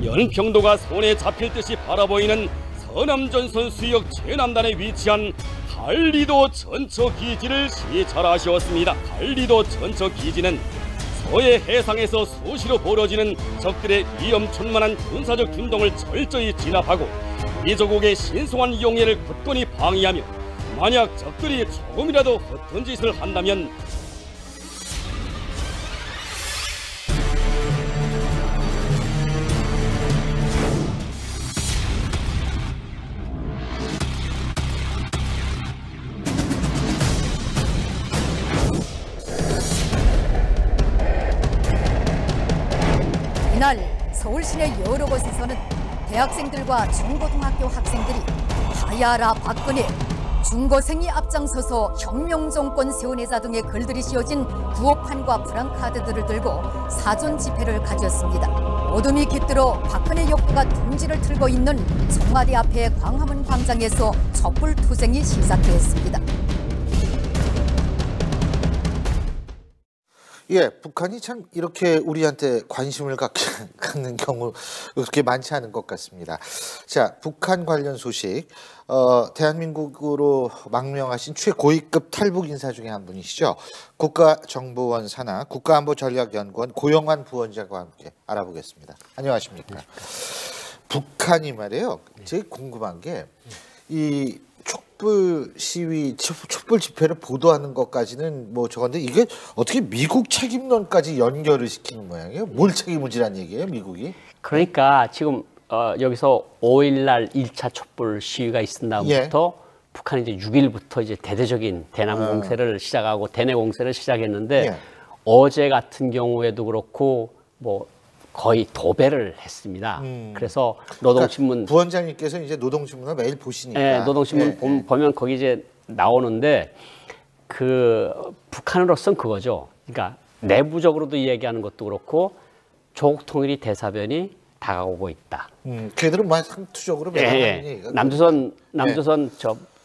연평도가 손에 잡힐 듯이 바라보이는 서남전선 수역 최남단에 위치한 갈리도 전처기지를 시찰하셨습니다. 갈리도 전처기지는 서해 해상에서 수시로 벌어지는 적들의 위험천만한 군사적 준동을 철저히 진압하고 미조국의 신성한 용예를 굳건히 방위하며 만약 적들이 조금이라도 허튼 짓을 한다면 이날 서울 시내 여러 곳에서는 대학생들과 중고등학교 학생들이 하야라 박근혜, 중고생이 앞장서서 혁명정권 세워내자 등의 글들이 씌워진 구호판과 프랑카드들을 들고 사전 집회를 가졌습니다. 어둠이 깃들어 박근혜 욕구가 둥지를 틀고 있는 청와대 앞의 광화문 광장에서 촛불 투쟁이 시작됐습니다. 예, 북한이 참 이렇게 우리한테 관심을 갖는 경우 그렇게 많지 않은 것 같습니다. 자, 북한 관련 소식. 대한민국으로 망명하신 최고위급 탈북 인사 중에 한 분이시죠. 국가정보원 산하 국가안보전략연구원 고영환 부원장과 함께 알아보겠습니다. 안녕하십니까. 북한이 말이에요. 제일 궁금한 게 이 촛불 시위, 촛불 집회를 보도하는 것까지는 뭐 저건데 이게 어떻게 미국 책임론까지 연결을 시키는 모양이에요? 뭘 책임을 지란 얘기예요, 미국이? 그러니까 지금 여기서 5일날 1차 촛불 시위가 있은 다음부터 북한이 이제 6일부터 이제 대대적인 대남 공세를 시작하고 대내 공세를 시작했는데 어제 같은 경우에도 그렇고 뭐 거의 도배를 했습니다. 그래서 노동신문 그러니까 부원장님께서 이제 노동신문을 매일 보시니까. 네, 노동신문 보면 거기 이제 나오는데 그 북한으로서는 그거죠. 그러니까 내부적으로도 얘기하는 것도 그렇고 조국 통일이 대사변이 다가오고 있다. 걔들은 뭐 상투적으로 매달리는 얘기가. 남조선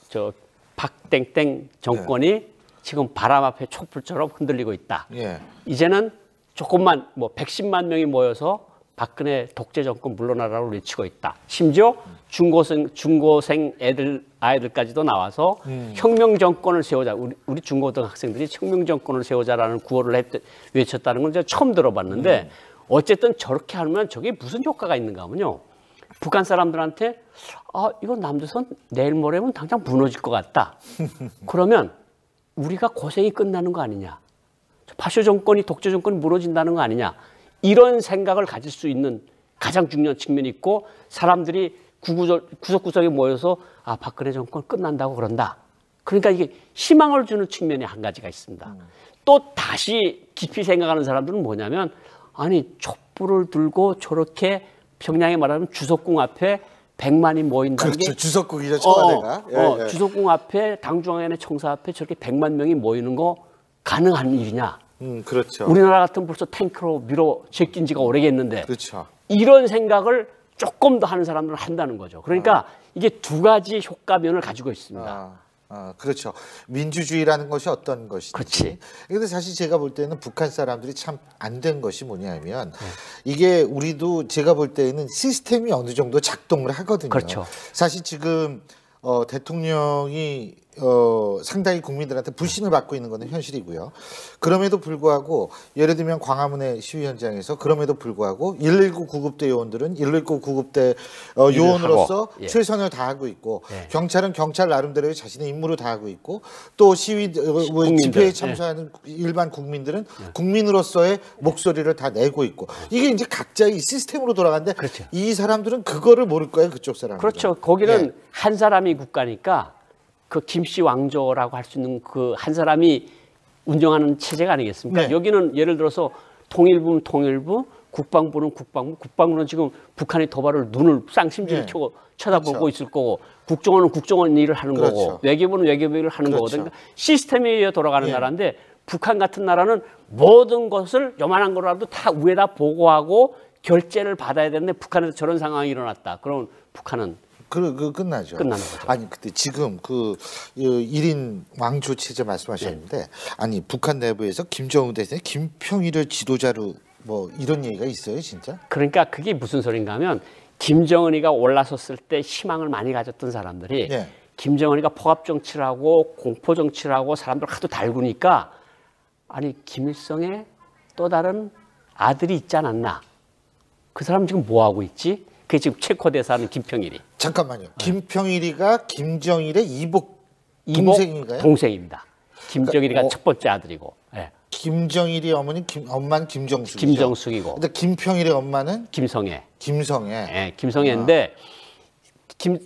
저 박땡땡 정권이 지금 바람 앞에 촛불처럼 흔들리고 있다. 이제는 조금만 뭐 110만 명이 모여서 박근혜 독재 정권 물러나라고 외치고 있다. 심지어 중고생 아이들까지도 나와서 혁명 정권을 세우자. 우리 중고등학생들이 혁명 정권을 세우자라는 구호를 외쳤다는 건 제가 처음 들어봤는데 어쨌든 저렇게 하면 저게 무슨 효과가 있는가 하면요. 북한 사람들한테 이거 남조선 내일 모레면 당장 무너질 것 같다. 그러면 우리가 고생이 끝나는 거 아니냐. 파쇼 정권이 독재 정권이 무너진다는 거 아니냐. 이런 생각을 가질 수 있는 가장 중요한 측면이 있고 사람들이 구석구석에 모여서 박근혜 정권 끝난다고 그런다. 그러니까 이게 희망을 주는 측면이 한 가지가 있습니다. 또 다시 깊이 생각하는 사람들은 뭐냐면 아니 촛불을 들고 저렇게 평양에 말하면 주석궁 앞에 100만이 모인다는 그렇죠. 게 주석궁이죠, 청와대가. 주석궁 앞에 당중앙위원회 청사 앞에 저렇게 100만 명이 모이는 거 가능한 일이냐? 그렇죠. 우리나라 같은 벌써 탱크로 밀어 제낀 지가 오래겠는데 그렇죠. 이런 생각을 조금 더 하는 사람들은 한다는 거죠. 그러니까 이게 두 가지 효과면을 가지고 있습니다. 그렇죠. 민주주의라는 것이 어떤 것인지. 그렇지. 근데 사실 제가 볼 때는 북한 사람들이 참 안 된 것이 뭐냐면 이게 우리도 제가 볼 때는 시스템이 어느 정도 작동을 하거든요. 그렇죠. 사실 지금 대통령이 상당히 국민들한테 불신을 받고 있는 것은 현실이고요. 그럼에도 불구하고 예를 들면 광화문의 시위 현장에서 그럼에도 불구하고 119 구급대 요원들은 119 구급대 요원으로서 최선을 다하고 있고 경찰은 경찰 나름대로의 자신의 임무를 다하고 있고 또 시위 집회에 참석하는 일반 국민들은 국민으로서의 목소리를 다 내고 있고 이게 이제 각자의 시스템으로 돌아가는데 이 사람들은 그거를 모를 거예요. 그쪽 사람들은. 그렇죠. 거기는 한 사람이 국가니까 그 김씨 왕조라고 할 수 있는 그 한 사람이 운영하는 체제가 아니겠습니까? 여기는 예를 들어서 통일부는 통일부, 국방부는 국방부, 국방부는 지금 북한의 도발을 눈을 쌍심지를 켜고 쳐다보고 있을 거고 국정원은 국정원 일을 하는 거고 외교부는 외교부 일을 하는 거거든요. 그러니까 시스템에 의해 돌아가는 나라인데 북한 같은 나라는 모든 것을 요만한 거라도 다 위에다 보고하고 결제를 받아야 되는데 북한에서 저런 상황이 일어났다. 그럼 북한은 끝나죠. 끝나는 거죠. 아니 근데 지금 그 1인 왕조 체제 말씀하셨는데 아니 북한 내부에서 김정은 대통령이 김평일을 지도자로 뭐 이런 얘기가 있어요, 진짜? 그러니까 그게 무슨 소린가 하면 김정은이가 올라섰을 때 희망을 많이 가졌던 사람들이 예. 김정은이가 포갑 정치를 하고 공포 정치를 하고 사람들 하도 달구니까 아니 김일성의 또 다른 아들이 있지 않았나? 그 사람 지금 뭐 하고 있지? 그게 지금 체코 대사는 김평일이. 잠깐만요. 김평일이가 김정일의 이복 동생인가요? 동생입니다. 김정일이가 그러니까, 첫 번째 아들이고. 예. 김정일이 어머니 엄마는 김정숙이죠. 김정숙이고. 근데 김평일의 엄마는 김성애. 김성애. 예, 김성애인데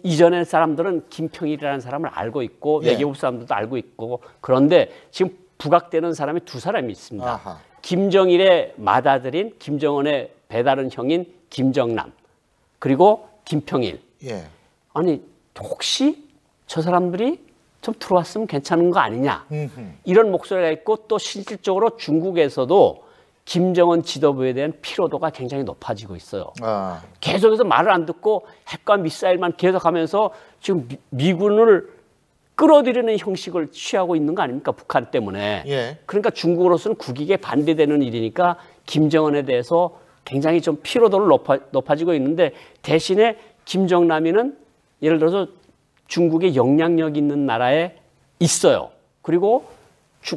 이전의 사람들은 김평일이라는 사람을 알고 있고 예. 외교부 사람들도 알고 있고 그런데 지금 부각되는 사람이 두 사람이 있습니다. 아하. 김정일의 맏아들인 김정은의 배다른 형인 김정남 그리고 김평일. 예. 아니 혹시 저 사람들이 좀 들어왔으면 괜찮은 거 아니냐 음흠. 이런 목소리가 있고 또 실질적으로 중국에서도 김정은 지도부에 대한 피로도가 굉장히 높아지고 있어요. 아. 계속해서 말을 안 듣고 핵과 미사일만 계속하면서 지금 미군을 끌어들이는 형식을 취하고 있는 거 아닙니까? 북한 때문에. 예. 그러니까 중국으로서는 국익에 반대되는 일이니까 김정은에 대해서 굉장히 좀 피로도를 높아지고 있는데 대신에 김정남이는 예를 들어서 중국의 영향력 있는 나라에 있어요. 그리고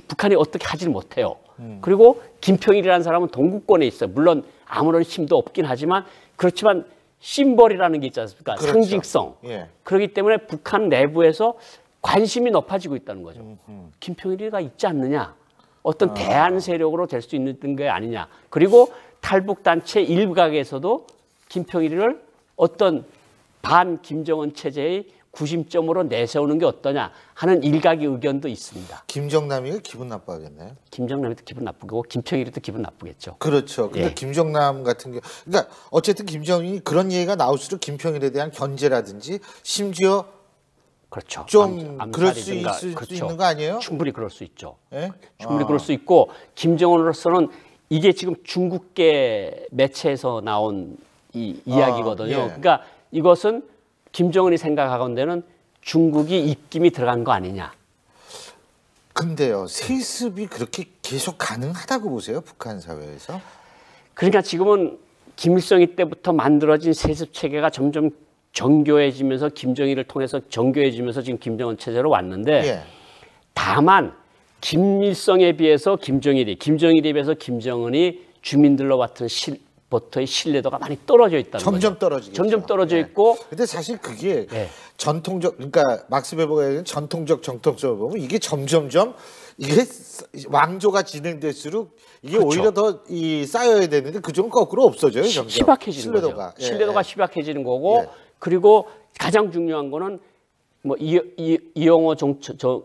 북한이 어떻게 하질 못해요. 그리고 김평일이라는 사람은 동구권에 있어요. 물론 아무런 힘도 없긴 하지만 그렇지만 심벌이라는 게 있지 않습니까? 그렇죠. 상징성. 예. 그렇기 때문에 북한 내부에서 관심이 높아지고 있다는 거죠. 김평일이가 있지 않느냐. 어떤 대안 세력으로 될 수 있는 게 아니냐. 그리고 탈북단체 일각에서도 김평일을 어떤 반 김정은 체제의 구심점으로 내세우는 게 어떠냐 하는 일각의 의견도 있습니다. 김정남이가 기분 나빠하겠네요. 김정남이도 기분 나쁘고 김평일이도 기분 나쁘겠죠. 그렇죠. 근데 예. 김정남 같은 경우, 그러니까 어쨌든 김정일이 그런 얘기가 나올수록 김평일에 대한 견제라든지 심지어 그렇죠. 좀 그럴 수 암살이든가. 있을 그렇죠. 수 있는 거 아니에요? 충분히 그럴 수 있죠. 예? 충분히 그럴 수 있고 김정은으로서는 이게 지금 중국계 매체에서 나온 이 이야기거든요. 예. 그러니까 이것은 김정은이 생각하건대는 중국이 입김이 들어간 거 아니냐. 근데요, 세습이 그렇게 계속 가능하다고 보세요, 북한 사회에서? 그러니까 지금은 김일성이 때부터 만들어진 세습 체계가 점점 정교해지면서 김정일을 통해서 정교해지면서 지금 김정은 체제로 왔는데 예. 다만 김일성에 비해서 김정일에 비해서 김정은이 주민들로부터의 신뢰도가 많이 떨어져 있다는 점점 거죠. 떨어지겠죠. 점점 떨어져 예. 있고 근데 사실 그게 예. 전통적, 그러니까 막스 베버가 얘기하는 정통적으로 보면 이게 점점점 이게 왕조가 진행될수록 이게 그렇죠. 오히려 더 쌓여야 되는데 그쪽은 거꾸로 없어져요. 점점. 희박해지는 신뢰도가. 거죠. 예, 신뢰도가 예. 희박해지는 거고 예. 그리고 가장 중요한 거는 뭐 이영호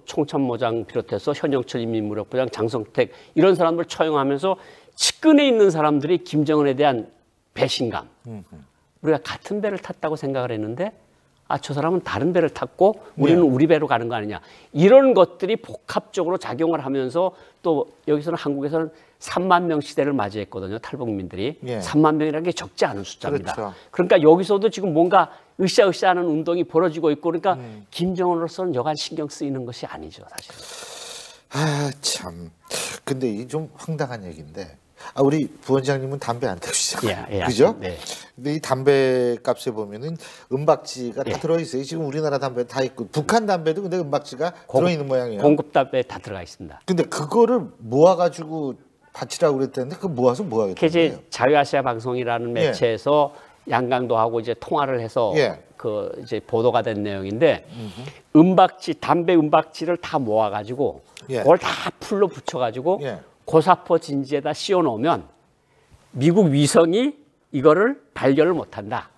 총참모장 비롯해서 현영철 인민무력부장 장성택 이런 사람들 처형하면서 측근에 있는 사람들이 김정은에 대한 배신감. 우리가 같은 배를 탔다고 생각을 했는데 저 사람은 다른 배를 탔고 우리는 우리 배로 가는 거 아니냐. 이런 것들이 복합적으로 작용을 하면서 또 여기서는 한국에서는 3만 명 시대를 맞이했거든요. 탈북민들이. 예. 3만 명이라는 게 적지 않은 숫자입니다. 그렇죠. 그러니까 여기서도 지금 뭔가 으쌰으쌰하는 운동이 벌어지고 있고 그러니까 김정은으로서는 여간 신경 쓰이는 것이 아니죠. 사실. 아, 참. 근데 이게 좀 황당한 얘기인데. 우리 부원장님은 담배 안 태우시잖아요. 예, 그죠? 네. 근데 이 담배 값에 보면은 은박지가 다 예. 들어있어요. 지금 우리나라 담배 다 있고 북한 담배도 근데 은박지가 들어있는 모양이에요. 공급담배에 다 들어가 있습니다. 근데 그거를 모아가지고 바치라고 그랬다는데 그거 모아서 뭐 하겠다는 이제 거예요? 자유아시아 방송이라는 매체에서 양강도하고 이제 통화를 해서 예. 그 이제 보도가 된 내용인데 은박지 담배 은박지를 다 모아가지고 예. 그걸 다 풀로 붙여가지고 예. 고사포 진지에다 씌워 놓으면 미국 위성이 이거를 발견을 못한다.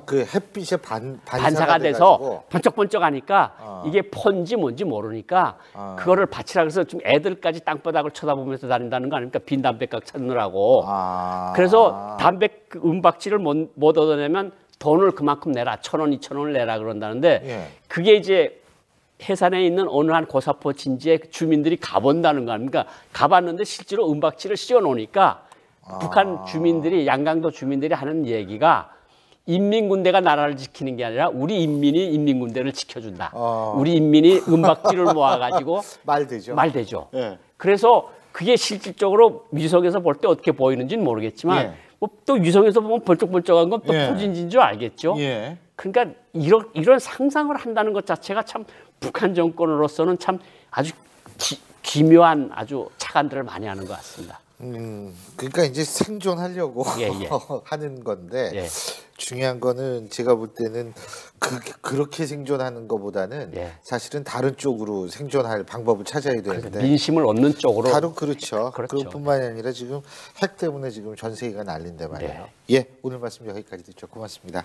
그 햇빛에 반사가 돼서 번쩍번쩍하니까 이게 폰지 뭔지 모르니까 그거를 바치라 그래서 좀 애들까지 땅바닥을 쳐다보면서 다닌다는 거 아닙니까? 빈 담배각 찾느라고. 그래서 담배 은박지를 못 얻어내면 돈을 그만큼 내라. 1,000원, 2,000원을 내라 그런다는데 예. 그게 이제 해산에 있는 어느 한 고사포 진지에 주민들이 가본다는 거 아닙니까? 가봤는데 실제로 은박지를 씌워 놓으니까 북한 주민들이 양강도 주민들이 하는 얘기가 인민군대가 나라를 지키는 게 아니라 우리 인민이 인민군대를 지켜준다. 우리 인민이 은박지를 모아가지고 말되죠. 말되죠. 예. 그래서 그게 실질적으로 위성에서 볼 때 어떻게 보이는지는 모르겠지만 예. 뭐 또 위성에서 보면 번쩍번쩍한 건 또 예. 토진지인 줄 알겠죠. 예. 그러니까 이런 상상을 한다는 것 자체가 참 북한 정권으로서는 참 아주 기묘한 아주 착안들을 많이 하는 것 같습니다. 그러니까 이제 생존하려고 예, 예. 하는 건데 예. 중요한 거는 제가 볼 때는 그렇게 생존하는 것보다는 예. 사실은 다른 쪽으로 생존할 방법을 찾아야 되는데 민심을 얻는 쪽으로. 바로 그렇죠. 그렇죠. 그것뿐만이 아니라 지금 핵 때문에 지금 전 세계가 난린데 말이에요. 예, 오늘 말씀 여기까지 듣죠. 고맙습니다.